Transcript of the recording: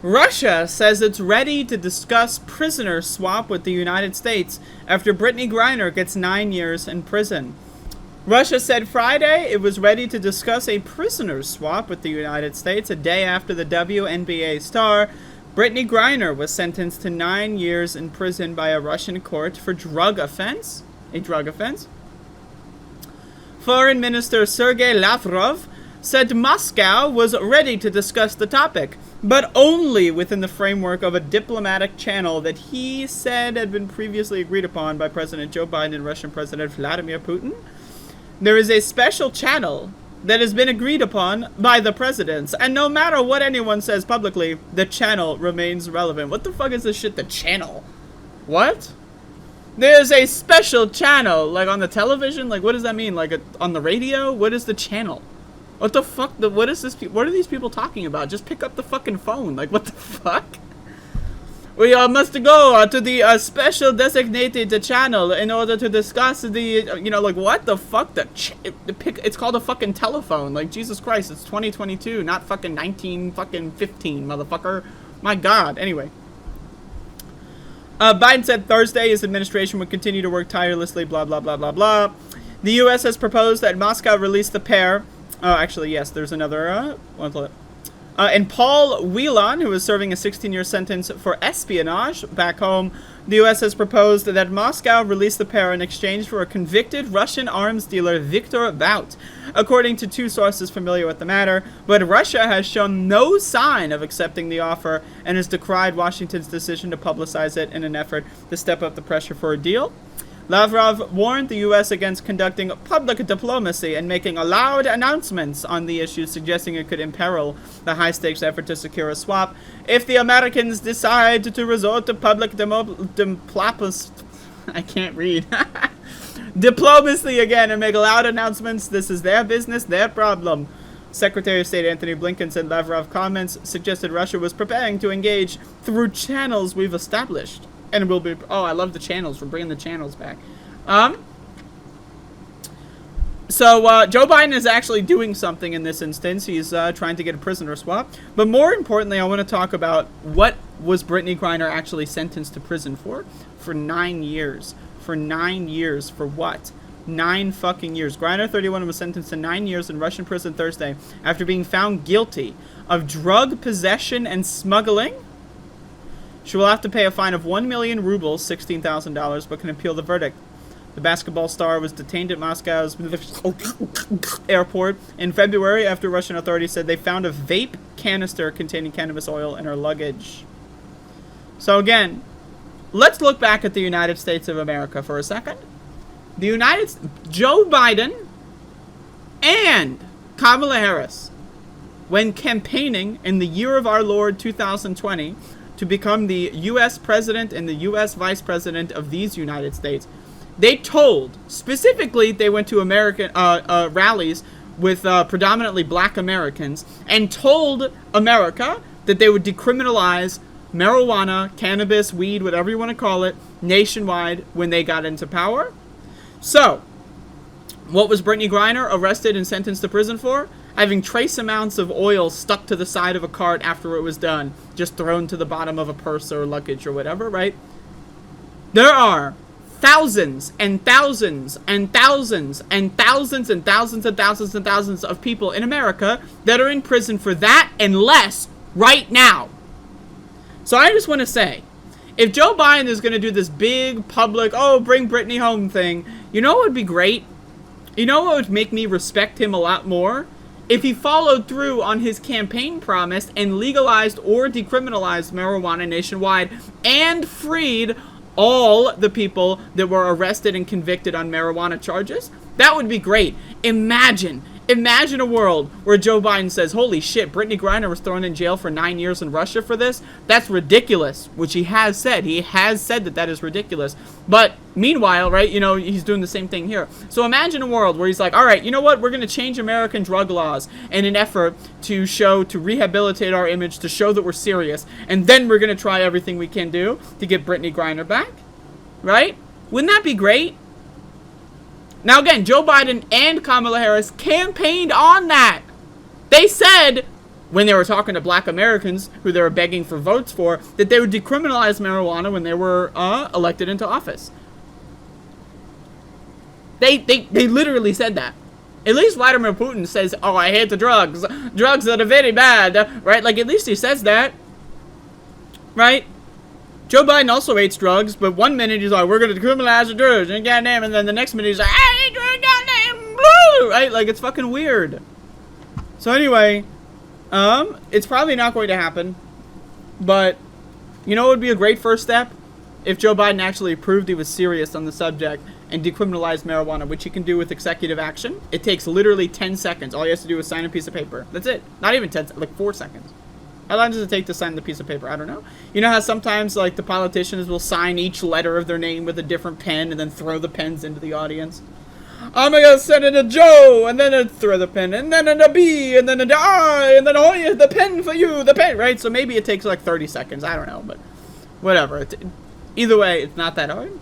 Russia says it's ready to discuss prisoner swap with the United States after Brittney Griner gets 9 years in prison. Russia said Friday it was ready to discuss a prisoner swap with the United States a day after the WNBA star Brittney Griner was sentenced to 9 years in prison by a Russian court for drug offense. A drug offense. Foreign Minister Sergei Lavrov said Moscow was ready to discuss the topic, but only within the framework of a diplomatic channel that he said had been previously agreed upon by President Joe Biden and Russian President Vladimir Putin. There is a special channel that has been agreed upon by the presidents, and no matter what anyone says publicly, the channel remains relevant. What the fuck is this shit, the channel? What? There's a special channel, like on the television? Like, what does that mean? Like, on the radio? What is the channel? What the fuck? What is this? What are these people talking about? Just pick up the fucking phone. Like, what the fuck? We must go to the special designated channel in order to discuss the, like, what the fuck? It's called a fucking telephone. Like, Jesus Christ, it's 2022, not fucking 1915, motherfucker. My God. Anyway. Biden said Thursday his administration would continue to work tirelessly, blah, blah, blah, blah, blah. The U.S. has proposed that Moscow release the pair. Oh, actually, yes, there's another one. And Paul Whelan, who is serving a 16-year sentence for espionage back home, the U.S. has proposed that Moscow release the pair in exchange for a convicted Russian arms dealer, Viktor Bout, according to two sources familiar with the matter. But Russia has shown no sign of accepting the offer and has decried Washington's decision to publicize it in an effort to step up the pressure for a deal. Lavrov warned the U.S. against conducting public diplomacy and making loud announcements on the issue, suggesting it could imperil the high-stakes effort to secure a swap. If the Americans decide to resort to public diplomacy again and make loud announcements, this is their business, their problem. Secretary of State Anthony Blinken said Lavrov comments suggested Russia was preparing to engage through channels we've established. And we'll be... Oh, I love the channels. We're bringing the channels back. So, Joe Biden is actually doing something in this instance. He's trying to get a prisoner swap. But more importantly, I want to talk about what was Brittney Griner actually sentenced to prison for? For 9 years. For 9 years. For what? 9 fucking years. Griner, 31, was sentenced to 9 years in Russian prison Thursday after being found guilty of drug possession and smuggling. She will have to pay a fine of 1 million rubles, $16,000, but can appeal the verdict. The basketball star was detained at Moscow's airport in February after Russian authorities said they found a vape canister containing cannabis oil in her luggage. So again, let's look back at the United States of America for a second. Joe Biden and Kamala Harris, when campaigning in the year of our Lord 2020, to become the U.S. President and the U.S. Vice President of these United States, they told, specifically they went to American rallies with predominantly black Americans, and told America that they would decriminalize marijuana, cannabis, weed, whatever you want to call it, nationwide when they got into power. So, what was Brittney Griner arrested and sentenced to prison for? Having trace amounts of oil stuck to the side of a cart after it was done, just thrown to the bottom of a purse or luggage or whatever, right? There are thousands and thousands and thousands and thousands and thousands and thousands and thousands of people in America that are in prison for that and less right now. So I just want to say, if Joe Biden is going to do this big public, bring Brittney home thing, you know what would be great? You know what would make me respect him a lot more? If he followed through on his campaign promise and legalized or decriminalized marijuana nationwide and freed all the people that were arrested and convicted on marijuana charges, that would be great. Imagine a world where Joe Biden says, holy shit, Brittney Griner was thrown in jail for 9 years in Russia for this? That's ridiculous, which he has said. He has said that is ridiculous. But meanwhile, right, he's doing the same thing here. So imagine a world where he's like, all right, you know what? We're going to change American drug laws in an effort to rehabilitate our image, to show that we're serious. And then we're going to try everything we can do to get Brittney Griner back. Right? Wouldn't that be great? Now again, Joe Biden and Kamala Harris campaigned on that. They said, when they were talking to black Americans who they were begging for votes for, that they would decriminalize marijuana when they were elected into office. They literally said that. At least Vladimir Putin says, oh, I hate the drugs. Drugs that are very bad, right? Like, at least he says that, right? Joe Biden also hates drugs, but one minute he's like, we're going to decriminalize the drugs, and goddamn, and then the next minute he's like, I hate drugs, goddamn, blue, right? Like, it's fucking weird. So anyway, it's probably not going to happen, but you know what would be a great first step? If Joe Biden actually proved he was serious on the subject and decriminalized marijuana, which he can do with executive action. It takes literally 10 seconds. All he has to do is sign a piece of paper. That's it. Not even 10, like 4 seconds. How long does it take to sign the piece of paper? I don't know. You know how sometimes, like, the politicians will sign each letter of their name with a different pen and then throw the pens into the audience? I'm gonna send it to Joe, and then throw the pen, and then a B, and then a I, and then oh yeah, the pen for you, the pen, right? So maybe it takes like 30 seconds. I don't know, but whatever. Either way, it's not that hard.